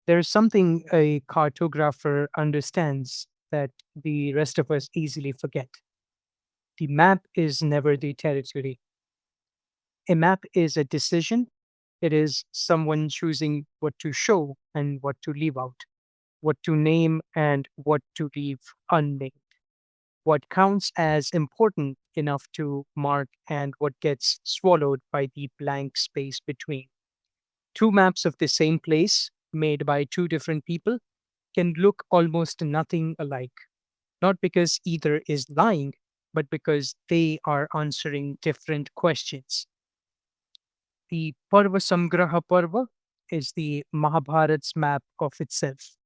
There's something a cartographer understands that the rest of us easily forget. The map is never the territory. A map is a decision. It is someone choosing what to show and what to leave out, what to name and what to leave unnamed, what counts as important enough to mark and what gets swallowed by the blank space between. Two maps of the same place, made by two different people, can look almost nothing alike, not because either is lying, but because they are answering different questions. The Parvasamgraha Parva is the Mahabharat's map of itself.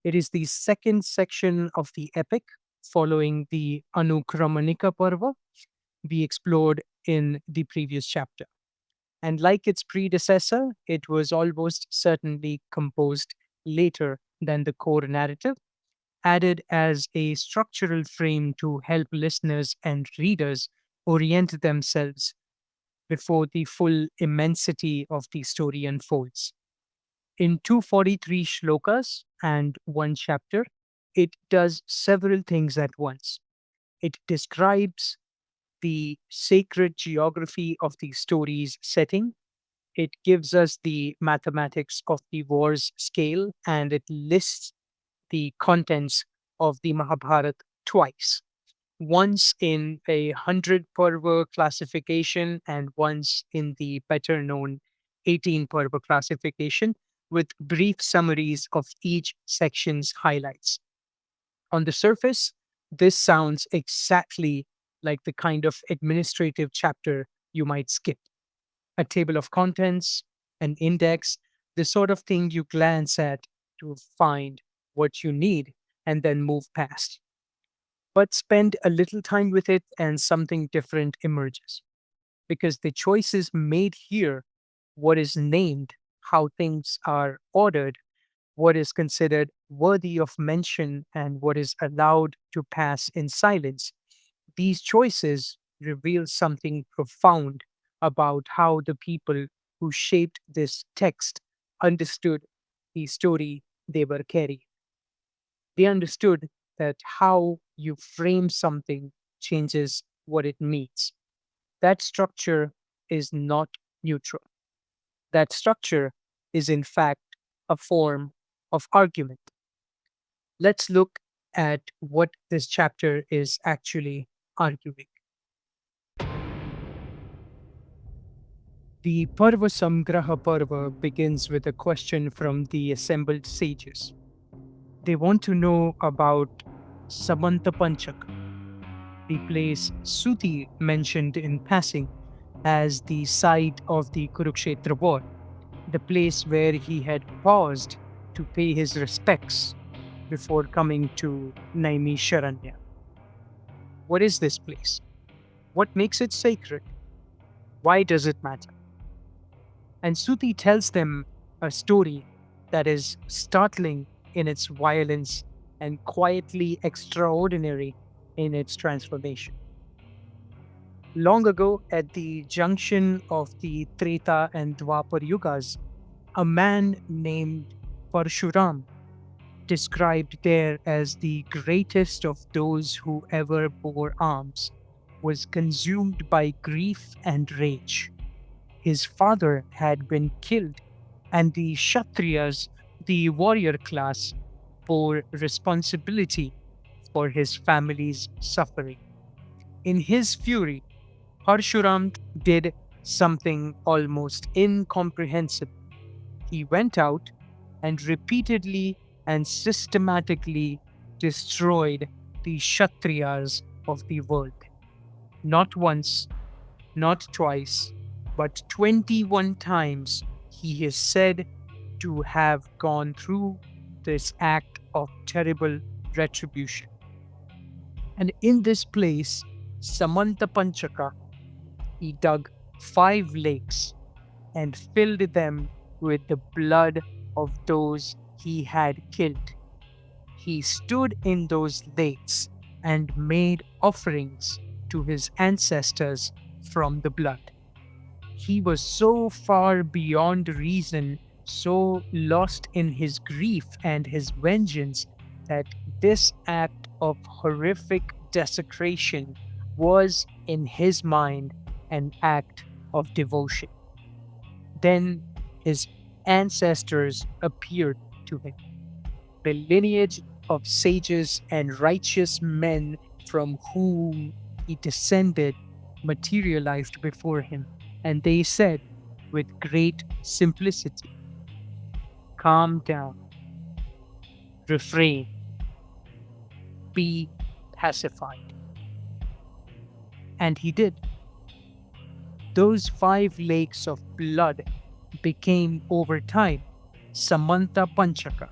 It is the second section of the epic, following the Anukramanika Parva we explored in the previous chapter. And like its predecessor, it was almost certainly composed later than the core narrative, added as a structural frame to help listeners and readers orient themselves before the full immensity of the story unfolds. In 243 shlokas and one chapter, it does several things at once. It describes the sacred geography of the story's setting. It gives us the mathematics of the war's scale, and it lists the contents of the Mahabharata twice, once in a 100 Parva classification and once in the better known 18 Parva classification, with brief summaries of each section's highlights. On the surface, this sounds exactly like the kind of administrative chapter you might skip: a table of contents, an index, the sort of thing you glance at to find what you need and then move past. But spend a little time with it and something different emerges. Because the choices made here, what is named, how things are ordered, what is considered worthy of mention, and what is allowed to pass in silence, these choices reveal something profound about how the people who shaped this text understood the story they were carrying. They understood that how you frame something changes what it means. That structure is not neutral. That structure is, in fact, a form of argument. Let's look at what this chapter is actually arguing. The Parvasamgraha Parva begins with a question from the assembled sages. They want to know about Samantapanchaka, the place Suti mentioned in passing as the site of the Kurukshetra war, the place where he had paused to pay his respects before coming to Naimisharanya. What is this place? What makes it sacred? Why does it matter? And Suti tells them a story that is startling in its violence and quietly extraordinary in its transformation. Long ago, at the junction of the Treta and Dwapar Yugas, a man named Parshuram, described there as the greatest of those who ever bore arms, was consumed by grief and rage. His father had been killed, and the Kshatriyas, the warrior class, bore responsibility for his family's suffering. In his fury, Parshuram did something almost incomprehensible. He went out and repeatedly and systematically destroyed the Kshatriyas of the world. Not once, not twice, but 21 times he is said to have gone through this act of terrible retribution. And in this place, Samantapanchaka, he dug 5 lakes and filled them with the blood of those he had killed. He stood in those lakes and made offerings to his ancestors from the blood. He was so far beyond reason so lost in his grief and his vengeance that this act of horrific desecration was, in his mind, an act of devotion. Then his ancestors appeared to him, the lineage of sages and righteous men from whom he descended materialized before him, and they said with great simplicity, "Calm down, refrain, be pacified." And he did. Those five lakes of blood became over time Samantapanchaka,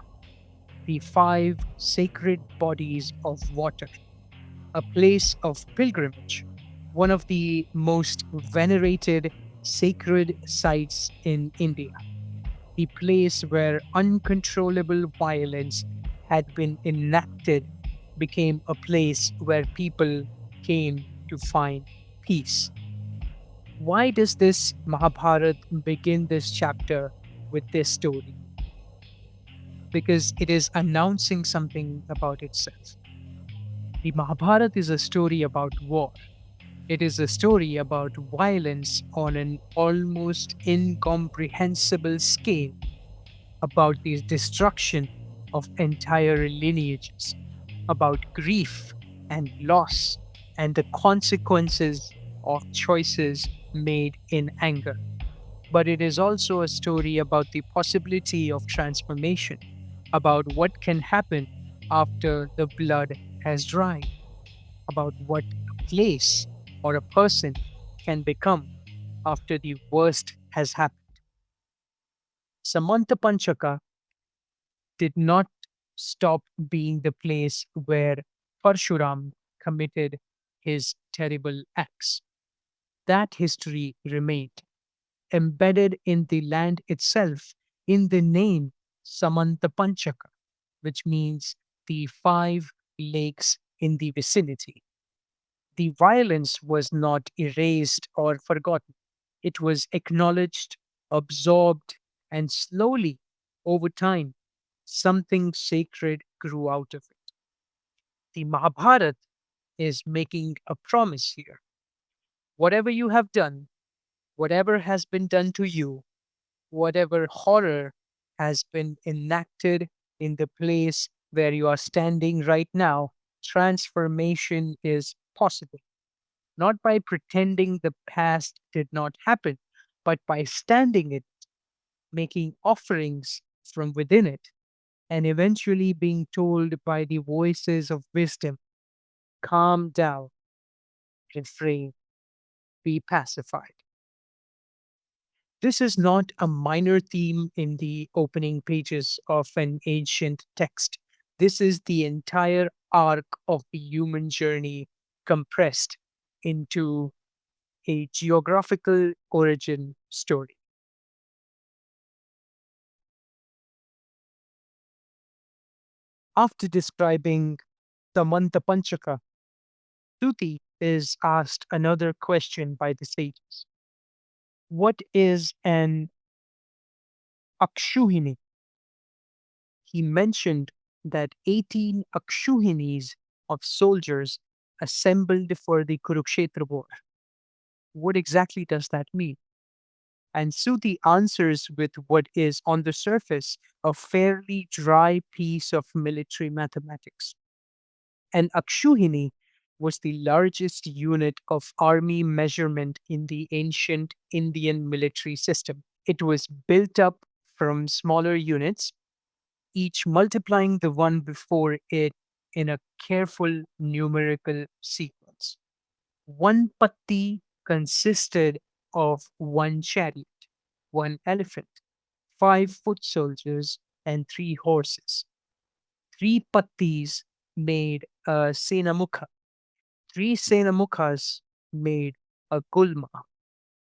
the five sacred bodies of water, a place of pilgrimage, one of the most venerated sacred sites in India, the place where uncontrollable violence had been enacted became a place where people came to find peace. Why does this Mahabharata begin this chapter with this story? Because it is announcing something about itself. The Mahabharata is a story about war. It is a story about violence on an almost incomprehensible scale, about the destruction of entire lineages, about grief and loss, and the consequences of choices made in anger. But it is also a story about the possibility of transformation, about what can happen after the blood has dried, about what a place or a person can become after the worst has happened. Samantapanchaka did not stop being the place where Parshuram committed his terrible acts. That history remained embedded in the land itself in the name Samantapanchaka, which means the five lakes in the vicinity. The violence was not erased or forgotten. It was acknowledged, absorbed, and slowly, over time, something sacred grew out of it. The Mahabharata is making a promise here. Whatever you have done, whatever has been done to you, whatever horror has been enacted in the place where you are standing right now, transformation is possible. Not by pretending the past did not happen, but by standing it, making offerings from within it, and eventually being told by the voices of wisdom, calm down, refrain, be pacified. This is not a minor theme in the opening pages of an ancient text. This is the entire arc of the human journey compressed into a geographical origin story. After describing the Mantapanchaka, Tuti is asked another question by the sages. What is an Akshuhini? He mentioned that 18 Akshuhinis of soldiers assembled for the Kurukshetra war. What exactly does that mean? And Suti answers with what is, on the surface, a fairly dry piece of military mathematics. An Akshuhini was the largest unit of army measurement in the ancient Indian military system. It was built up from smaller units, each multiplying the one before it in a careful numerical sequence. One patti consisted of one chariot, one elephant, five foot soldiers, and three horses. Three pattis made a senamukha. Three senamukhas made a gulma.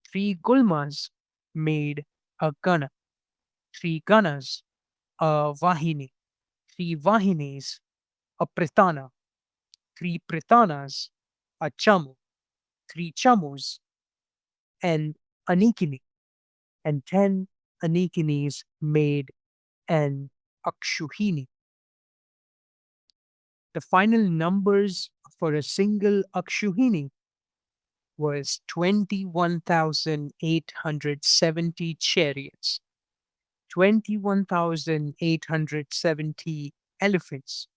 Three gulmas made a gana. Three ganas a vahini. Three vahinis a pritana. Three pritanas a chamu. Three chamus and anikini. And 10 Anikinis made an Akshuhini. The final numbers for a single Akshuhini was 21,870 chariots, 21,870 elephants,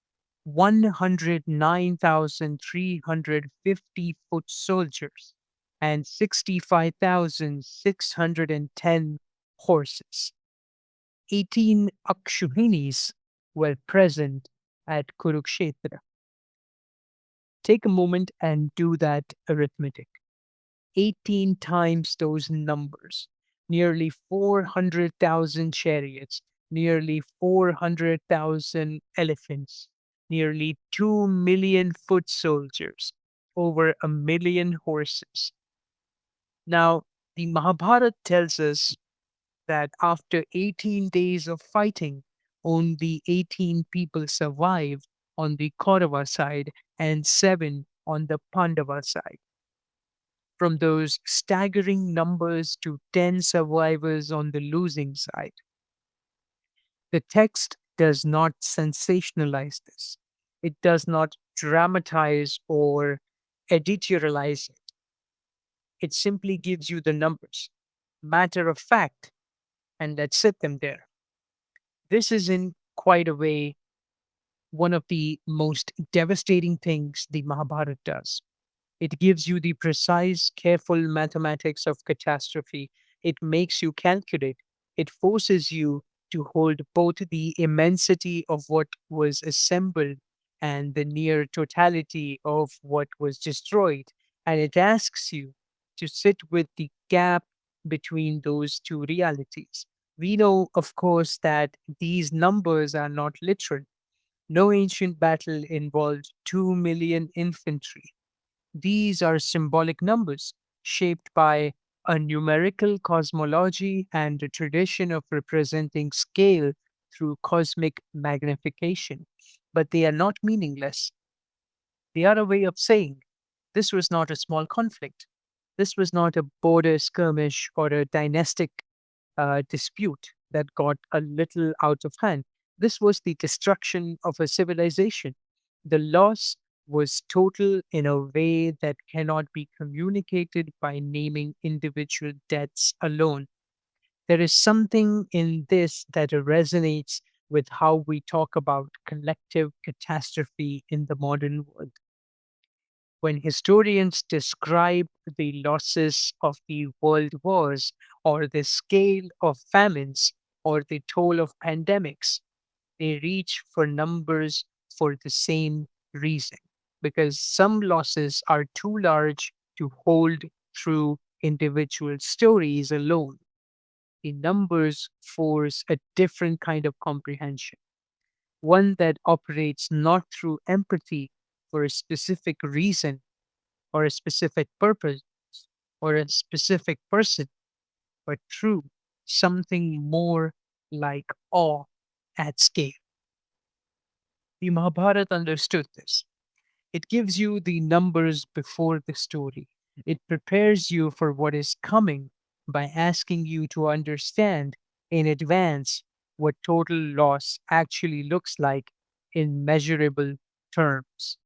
109,350 foot soldiers, and 65,610 horses. 18 Akshuhinis were present at Kurukshetra. Take a moment and do that arithmetic. 18 times those numbers, nearly 400,000 chariots, nearly 400,000 elephants, nearly 2 million foot soldiers, over a million horses. Now, the Mahabharata tells us that after 18 days of fighting, only 18 people survived on the Kaurava side and 7 on the Pandava side. From those staggering numbers to 10 survivors on the losing side. The text does not sensationalize this. It does not dramatize or editorialize it. It simply gives you the numbers, matter of fact, and let's sit them there. This is in quite a way one of the most devastating things the Mahabharata does. It gives you the precise, careful mathematics of catastrophe. It makes you calculate. It forces you to hold both the immensity of what was assembled and the near totality of what was destroyed. And it asks you to sit with the gap between those two realities. We know, of course, that these numbers are not literal. No ancient battle involved 2 million infantry. These are symbolic numbers shaped by a numerical cosmology and a tradition of representing scale through cosmic magnification. But they are not meaningless. They are a way of saying this was not a small conflict. This was not a border skirmish or a dynastic dispute that got a little out of hand. This was the destruction of a civilization. The loss was total in a way that cannot be communicated by naming individual deaths alone. There is something in this that resonates with how we talk about collective catastrophe in the modern world. When historians describe the losses of the world wars, or the scale of famines, or the toll of pandemics, they reach for numbers for the same reason. Because some losses are too large to hold through individual stories alone. The numbers force a different kind of comprehension, one that operates not through empathy for a specific reason or a specific purpose or a specific person, but through something more like awe at scale. The Mahabharata understood this. It gives you the numbers before the story. It prepares you for what is coming by asking you to understand in advance what total loss actually looks like in measurable terms.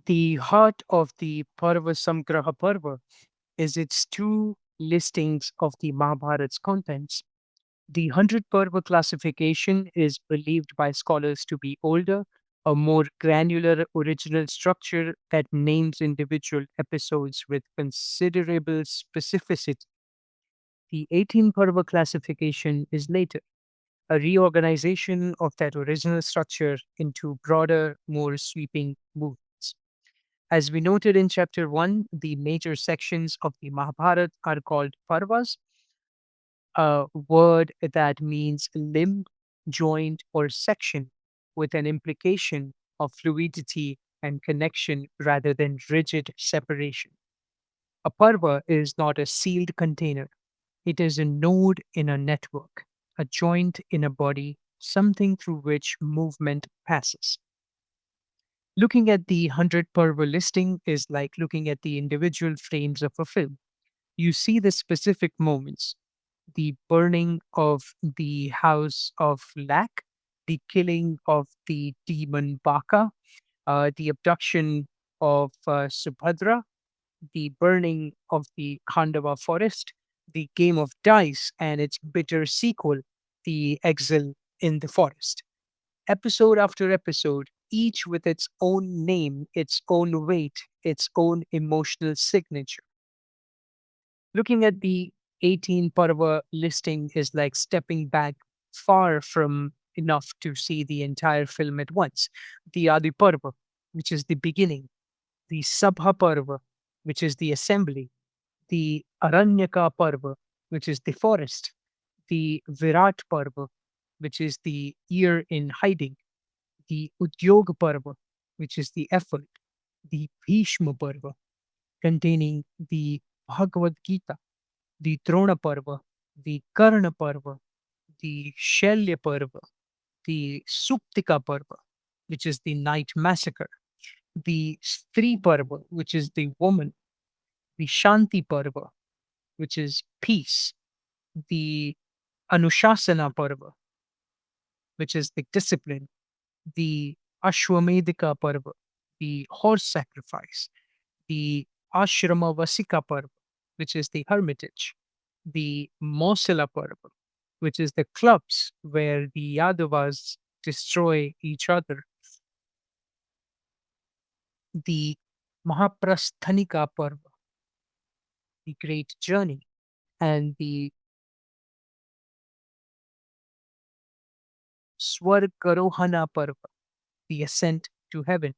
The heart of the Parvasamgraha Parva is its two listings of the Mahabharata's contents. The 100 Parva classification is believed by scholars to be older, a more granular original structure that names individual episodes with considerable specificity. The 18 Parva classification is later, a reorganization of that original structure into broader, more sweeping movements. As we noted in chapter 1, the major sections of the Mahabharata are called Parvas, a word that means limb, joint, or section, with an implication of fluidity and connection rather than rigid separation. A parva is not a sealed container, it is a node in a network, a joint in a body, something through which movement passes. Looking at the 100 parva listing is like looking at the individual frames of a film. You see the specific moments: the burning of the house of Lac, the killing of the demon Baka, the abduction of Subhadra, the burning of the Khandava forest, the game of dice and its bitter sequel, the exile in the forest. Episode after episode, each with its own name, its own weight, its own emotional signature. Looking at the 18 Parva listing is like stepping back far from enough to see the entire film at once. The Adi Parva, which is the beginning, the Sabha Parva, which is the assembly, the Aranyaka Parva, which is the forest, the Virat Parva, which is the year in hiding, the Udyog Parva, which is the effort, the Bhishma Parva, containing the Bhagavad Gita, the Drona Parva, the Karna Parva, the Shalya Parva, the Suptika Parva, which is the night massacre, the Stri Parva, which is the woman, the Shanti Parva, which is peace, the Anushasana Parva, which is the discipline, the Ashwamedika Parva, the horse sacrifice, the Ashrama Vasika Parva, which is the hermitage, the Mosila Parva, which is the clubs where the Yadavas destroy each other, the Mahaprasthanika Parva, the great journey, and the Swargarohana Parva, the ascent to heaven.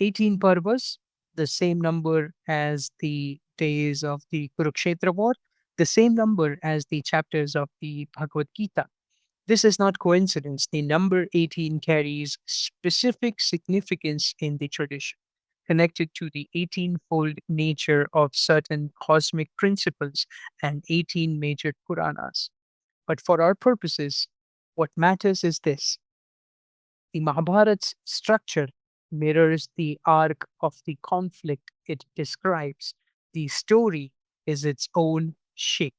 18 Parvas, the same number as the days of the Kurukshetra war, the same number as the chapters of the Bhagavad Gita. This is not coincidence. The number 18 carries specific significance in the tradition, connected to the 18-fold nature of certain cosmic principles and 18 major Puranas. But for our purposes, what matters is this: the Mahabharat's structure mirrors the arc of the conflict it describes. The story is its own shape.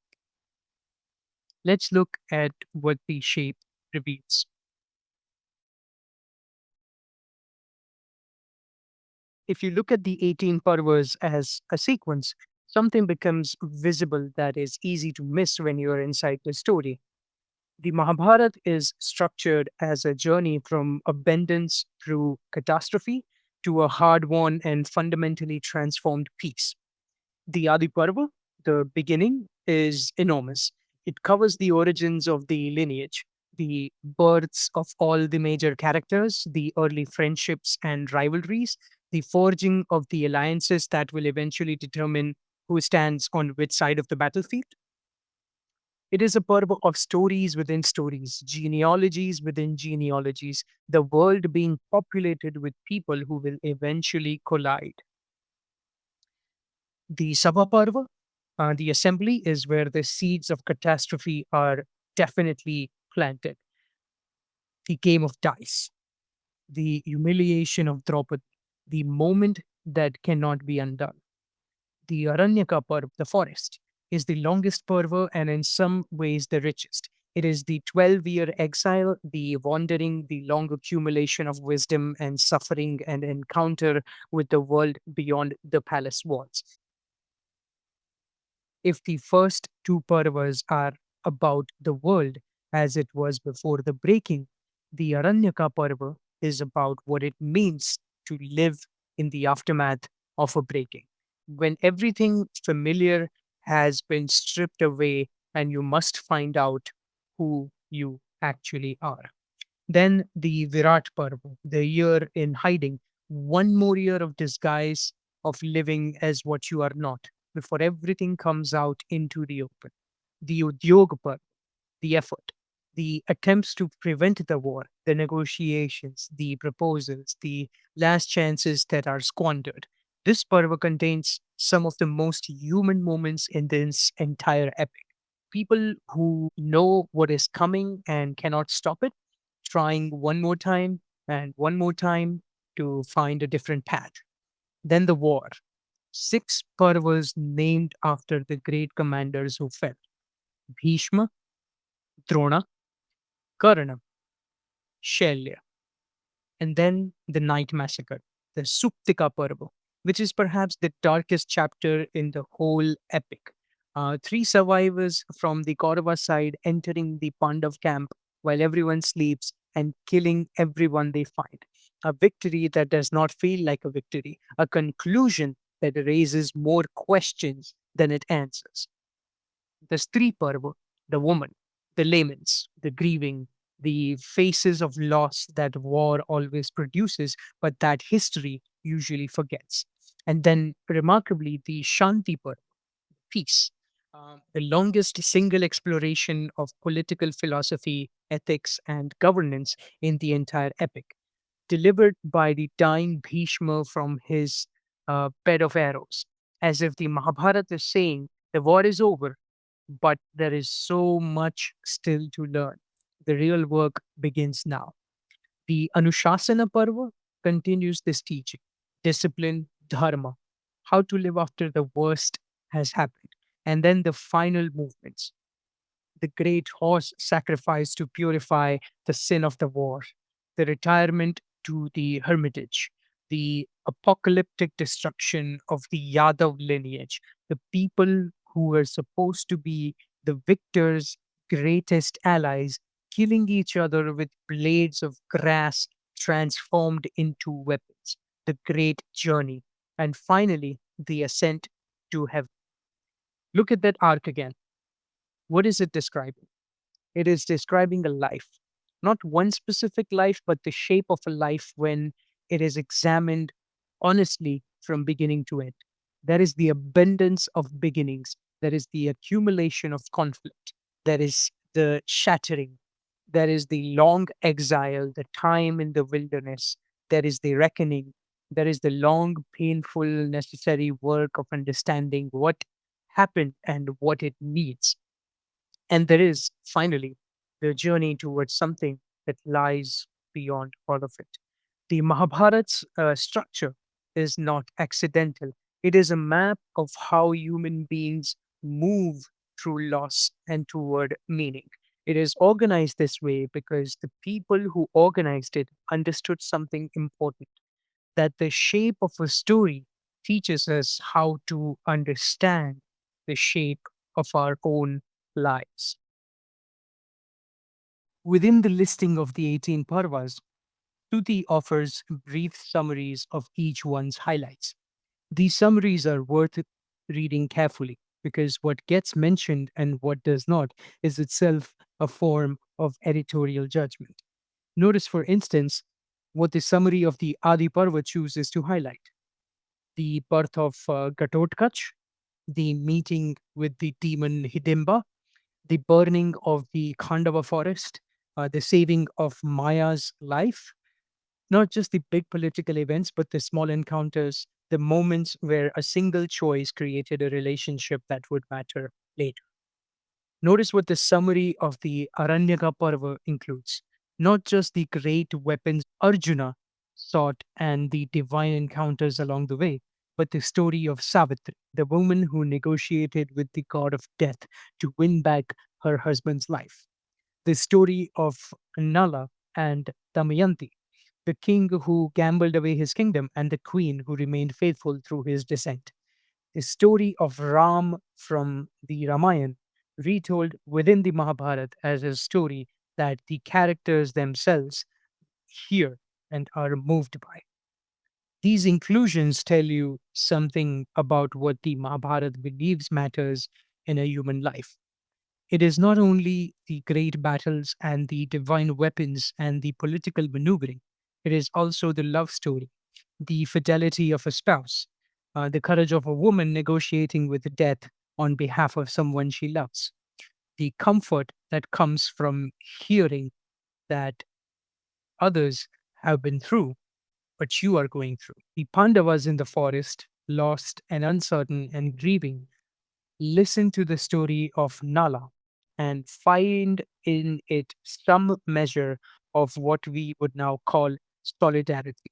Let's look at what the shape reveals. If you look at the 18 parvas as a sequence, something becomes visible that is easy to miss when you're inside the story. The Mahabharata is structured as a journey from abundance through catastrophe to a hard won and fundamentally transformed peace. The Adi Parva, the beginning, is enormous. It covers the origins of the lineage, the births of all the major characters, the early friendships and rivalries, the forging of the alliances that will eventually determine who stands on which side of the battlefield. It is a purpose of stories within stories, genealogies within genealogies, the world being populated with people who will eventually collide. The Sabha Parva, the assembly, is where the seeds of catastrophe are definitely planted. The game of dice, the humiliation of Draupadi, the moment that cannot be undone. The Aranyaka Parva, the forest, is the longest Parva and in some ways the richest. It is the 12-year exile, the wandering, the long accumulation of wisdom and suffering and encounter with the world beyond the palace walls. If the first two Parvas are about the world as it was before the breaking, the Aranyaka Parva is about what it means to live in the aftermath of a breaking. When everything familiar has been stripped away and you must find out who you actually are. Then the Virat Parva, the year in hiding, one more year of disguise, of living as what you are not, before everything comes out into the open. The Udyog Parva, the effort, the attempts to prevent the war, the negotiations, the proposals, the last chances that are squandered. This Parva contains some of the most human moments in this entire epic. People who know what is coming and cannot stop it, trying one more time and one more time to find a different path. Then the war. Six Parvas named after the great commanders who fell: Bhishma, Drona, Karna, Shalya. And then the night massacre, the Suptika Parva, which is perhaps the darkest chapter in the whole epic. Three survivors from the Kaurava side entering the Pandav camp while everyone sleeps and killing everyone they find. A victory that does not feel like a victory, a conclusion that raises more questions than it answers. The Stree Parva, the woman, the laments, the grieving, the faces of loss that war always produces, but that history usually forgets. And then, remarkably, the Shanti Parva, peace, the longest single exploration of political philosophy, ethics, and governance in the entire epic, delivered by the dying Bhishma from his bed of arrows, as if the Mahabharata is saying the war is over, but there is so much still to learn. The real work begins now. The Anushasana Parva continues this teaching: discipline, dharma, how to live after the worst has happened. And then the final movements: the great horse sacrifice to purify the sin of the war, the retirement to the hermitage, the apocalyptic destruction of the Yadav lineage, the people who were supposed to be the victors' greatest allies, killing each other with blades of grass transformed into weapons, the great journey, and finally the ascent to heaven. Look at that arc again. What is it describing? It is describing a life, not one specific life, but the shape of a life when it is examined honestly from beginning to end. There is the abundance of beginnings, there is the accumulation of conflict, there is the shattering, there is the long exile, the time in the wilderness, there is the reckoning, there is the long, painful, necessary work of understanding what happened and what it needs. And there is, finally, the journey towards something that lies beyond all of it. The Mahabharat's structure is not accidental, it is a map of how human beings move through loss and toward meaning. It is organized this way because the people who organized it understood something important, that the shape of a story teaches us how to understand the shape of our own lives. Within the listing of the 18 parvas, Tuti offers brief summaries of each one's highlights. These summaries are worth reading carefully because what gets mentioned and what does not is itself a form of editorial judgment. Notice, for instance, what the summary of the Adi Parva chooses to highlight: the birth of Gatotkach, the meeting with the demon Hidimba, the burning of the Khandava forest, the saving of Maya's life. Not just the big political events, but the small encounters, the moments where a single choice created a relationship that would matter later. Notice what the summary of the Aranyaka Parva includes: not just the great weapons Arjuna sought and the divine encounters along the way, but the story of Savitri, the woman who negotiated with the god of death to win back her husband's life, the story of Nala and Damayanti, the king who gambled away his kingdom, and the queen who remained faithful through his descent. The story of Ram from the Ramayana, retold within the Mahabharata as a story that the characters themselves hear and are moved by. These inclusions tell you something about what the Mahabharata believes matters in a human life. It is not only the great battles and the divine weapons and the political maneuvering, it is also the love story, the fidelity of a spouse, the courage of a woman negotiating with death on behalf of someone she loves, the comfort that comes from hearing that others have been through what you are going through. The Pandavas in the forest, lost and uncertain and grieving, listen to the story of Nala and find in it some measure of what we would now call solidarity.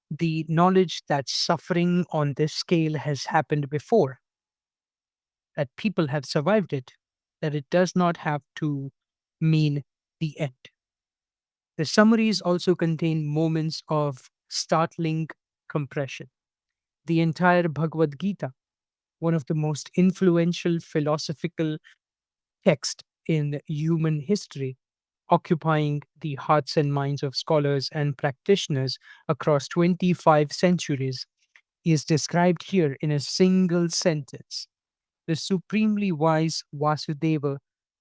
The knowledge that suffering on this scale has happened before, that people have survived it, that it does not have to mean the end. The summaries also contain moments of startling compression. The entire Bhagavad Gita, one of the most influential philosophical texts in human history, occupying the hearts and minds of scholars and practitioners across 25 centuries, is described here in a single sentence. The supremely wise Vasudeva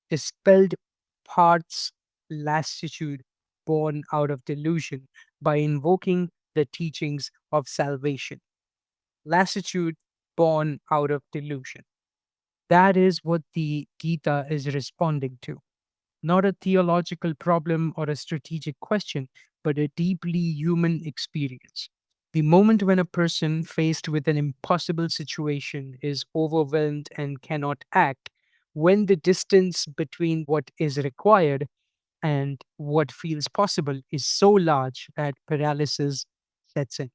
dispelled Parth's lassitude born out of delusion by invoking the teachings of salvation. Lassitude born out of delusion. That is what the Gita is responding to. Not a theological problem or a strategic question, but a deeply human experience. The moment when a person faced with an impossible situation is overwhelmed and cannot act, when the distance between what is required and what feels possible is so large that paralysis sets in.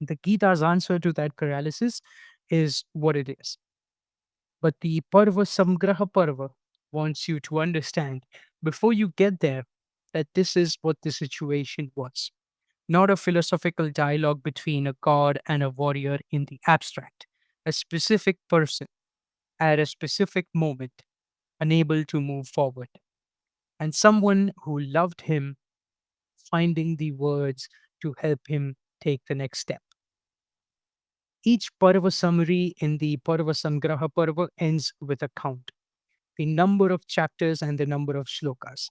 The Gita's answer to that paralysis is what it is. But the Parvasamgraha Parva wants you to understand before you get there that this is what the situation was. Not a philosophical dialogue between a god and a warrior in the abstract, a specific person at a specific moment, unable to move forward, and someone who loved him finding the words to help him take the next step. Each Parva summary in the Parvasamgraha Parva ends with a count, the number of chapters and the number of shlokas.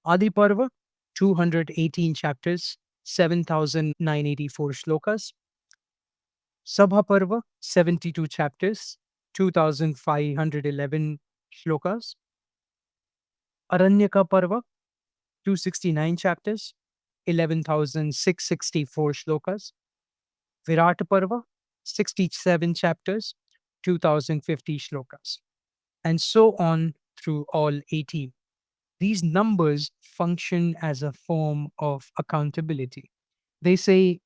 Adi Parva, 218 chapters, 7,984 shlokas. Sabha Parva, 72 chapters, 2,511 shlokas. Aranyaka Parva, 269 chapters, 11,664 shlokas. Virat Parva, 67 chapters, 2,050 shlokas. And so on through all 18. These numbers function as a form of accountability. They say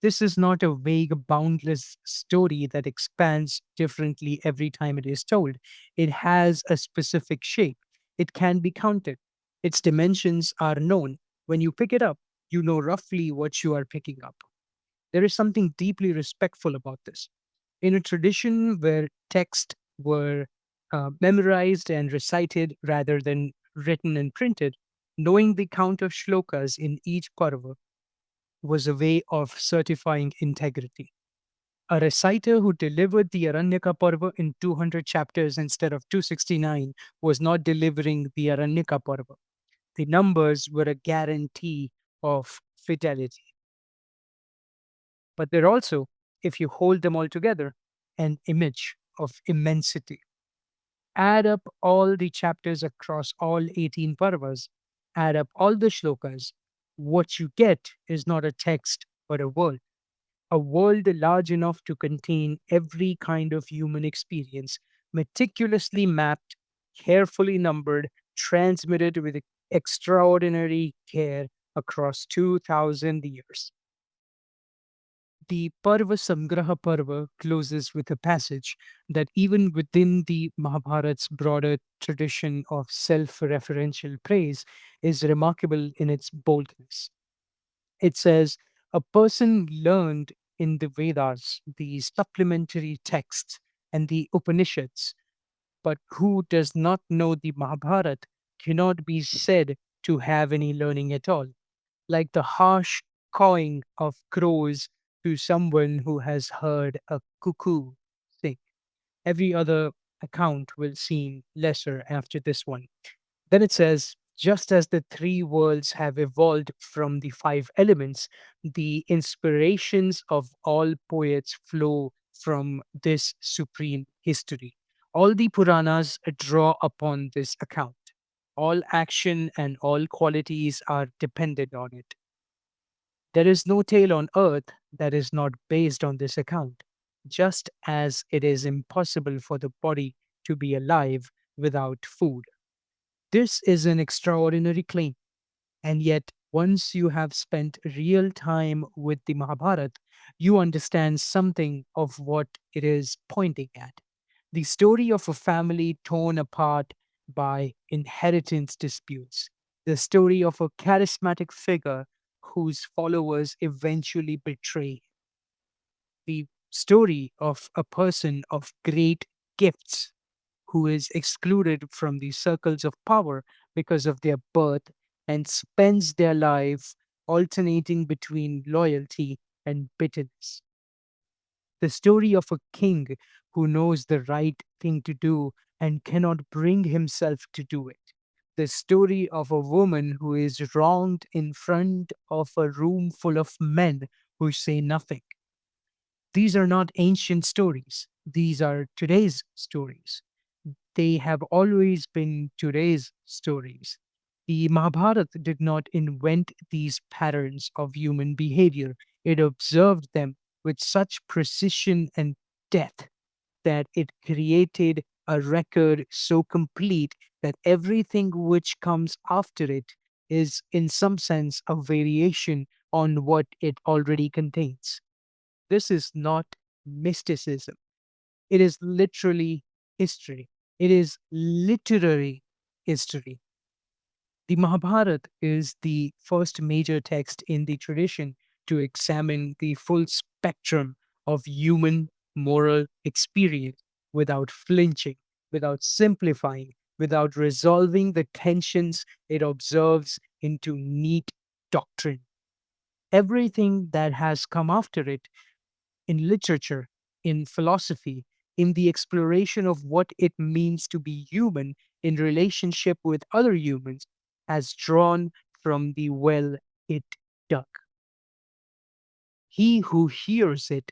this is not a vague, boundless story that expands differently every time it is told. It has a specific shape. It can be counted. Its dimensions are known. When you pick it up, you know roughly what you are picking up. There is something deeply respectful about this. In a tradition where texts were memorized and recited rather than written and printed, knowing the count of shlokas in each parva was a way of certifying integrity. A reciter who delivered the Aranyaka Parva in 200 chapters instead of 269 was not delivering the Aranyaka Parva. The numbers were a guarantee of fidelity. But they're also, if you hold them all together, an image of immensity. Add up all the chapters across all 18 parvas, add up all the shlokas. What you get is not a text, but a world large enough to contain every kind of human experience, meticulously mapped, carefully numbered, transmitted with extraordinary care across 2,000 years. The Parvasamgraha Parva closes with a passage that, even within the Mahabharat's broader tradition of self referential praise, is remarkable in its boldness. It says, a person learned in the Vedas, the supplementary texts, and the Upanishads, but who does not know the Mahabharata cannot be said to have any learning at all, like the harsh cawing of crows to someone who has heard a cuckoo sing. Every other account will seem lesser after this one. Then it says, just as the three worlds have evolved from the five elements, the inspirations of all poets flow from this supreme history. All the Puranas draw upon this account. All action and all qualities are dependent on it. There is no tale on earth that is not based on this account, just as it is impossible for the body to be alive without food. This is an extraordinary claim, and yet Once you have spent real time with the Mahabharata, you understand something of what it is pointing at. The story of a family torn apart by inheritance disputes, the story of a charismatic figure whose followers eventually betray, the story of a person of great gifts who is excluded from the circles of power because of their birth and spends their life alternating between loyalty and bitterness. The story of a king who knows the right thing to do and cannot bring himself to do it. The story of a woman who is wronged in front of a room full of men who say nothing. These are not ancient stories. These are today's stories. They have always been today's stories. The Mahabharata did not invent these patterns of human behavior. It observed them with such precision and depth that it created a record so complete that everything which comes after it is, in some sense, a variation on what it already contains. This is not mysticism. It is literally history. It is literary history. The Mahabharata is the first major text in the tradition to examine the full spectrum of human moral experience without flinching, without simplifying, without resolving the tensions it observes into neat doctrine. Everything that has come after it in literature, in philosophy, in the exploration of what it means to be human in relationship with other humans, has drawn from the well it dug. He who hears it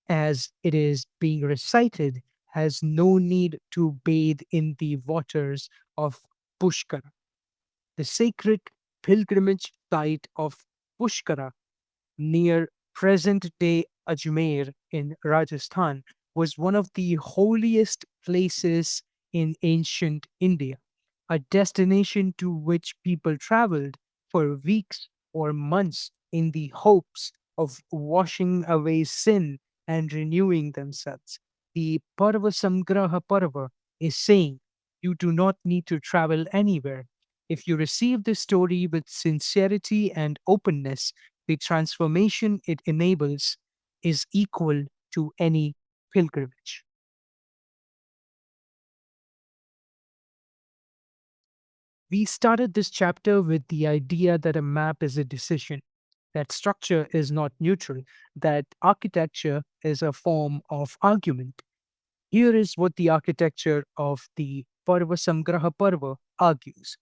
as it is being recited has no need to bathe in the waters of Pushkara, the sacred pilgrimage site of Pushkara near present day Ajmer in Rajasthan, was one of the holiest places in ancient India, a destination to which people traveled for weeks or months in the hopes of washing away sin and renewing themselves. The Parvasamgraha Parva is saying you do not need to travel anywhere. If you receive the story with sincerity and openness, the transformation it enables is equal to any pilgrimage. We started this chapter with the idea that a map is a decision, that structure is not neutral, that architecture is a form of argument. Here is what the architecture of the Parvasamgraha Parva argues.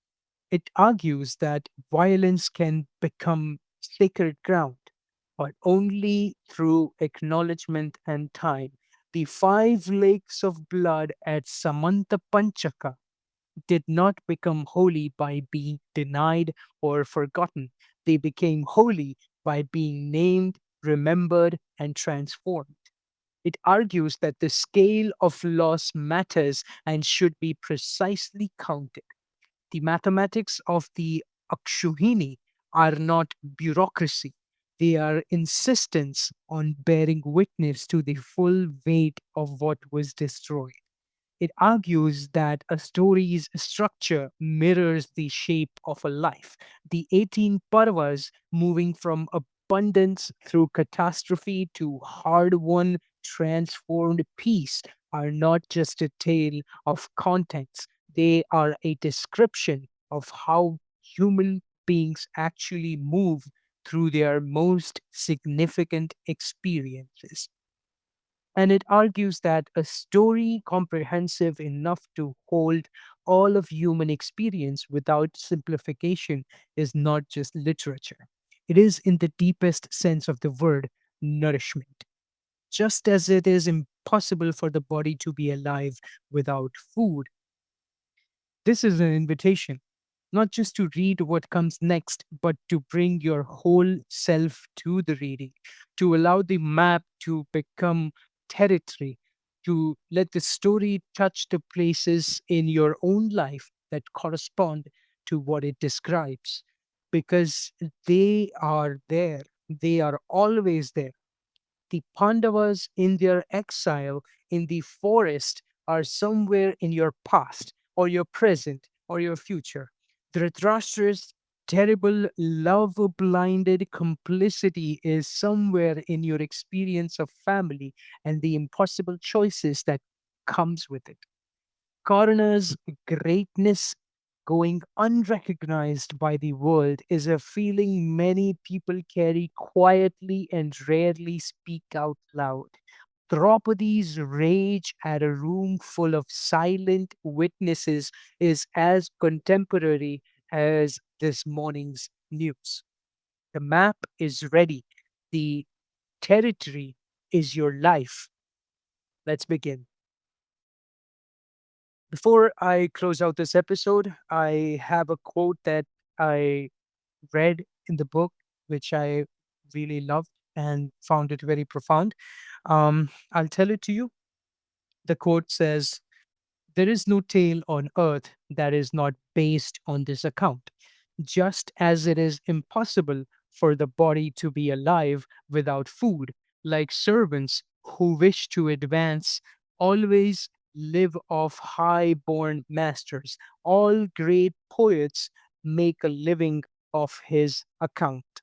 It argues that violence can become sacred ground, but only through acknowledgement and time. The 5 lakes of blood at Samantapanchaka did not become holy by being denied or forgotten. They became holy by being named, remembered, and transformed. It argues that the scale of loss matters and should be precisely counted. The mathematics of the Akshuhini are not bureaucracy. They are insistence on bearing witness to the full weight of what was destroyed. It argues that a story's structure mirrors the shape of a life. The 18 Parvas moving from abundance through catastrophe to hard won, transformed peace are not just a tale of contents, they are a description of how human beings actually move through their most significant experiences. And it argues that a story comprehensive enough to hold all of human experience without simplification is not just literature. It is, in the deepest sense of the word, nourishment. Just as it is impossible for the body to be alive without food, this is an invitation not just to read what comes next, but to bring your whole self to the reading, to allow the map to become territory, to let the story touch the places in your own life that correspond to what it describes. because they are there. They are always there. The Pandavas in their exile in the forest are somewhere in your past, or your present, or your future. Dhritarashtra's terrible love blinded complicity is somewhere in your experience of family and the impossible choices that comes with it. Coroner's greatness going unrecognized by the world is a feeling many people carry quietly and rarely speak out loud. Draupadi's rage at a room full of silent witnesses is as contemporary as this morning's news. The map is ready. The territory is your life. Let's begin. Before I close out this episode, I have a quote that I read in the book, which I really loved and found it very profound. I'll tell it to you. The quote says, "There is no tale on earth that is not based on this account. Just as it is impossible for the body to be alive without food, like servants who wish to advance always live off high born masters, all great poets make a living of his account."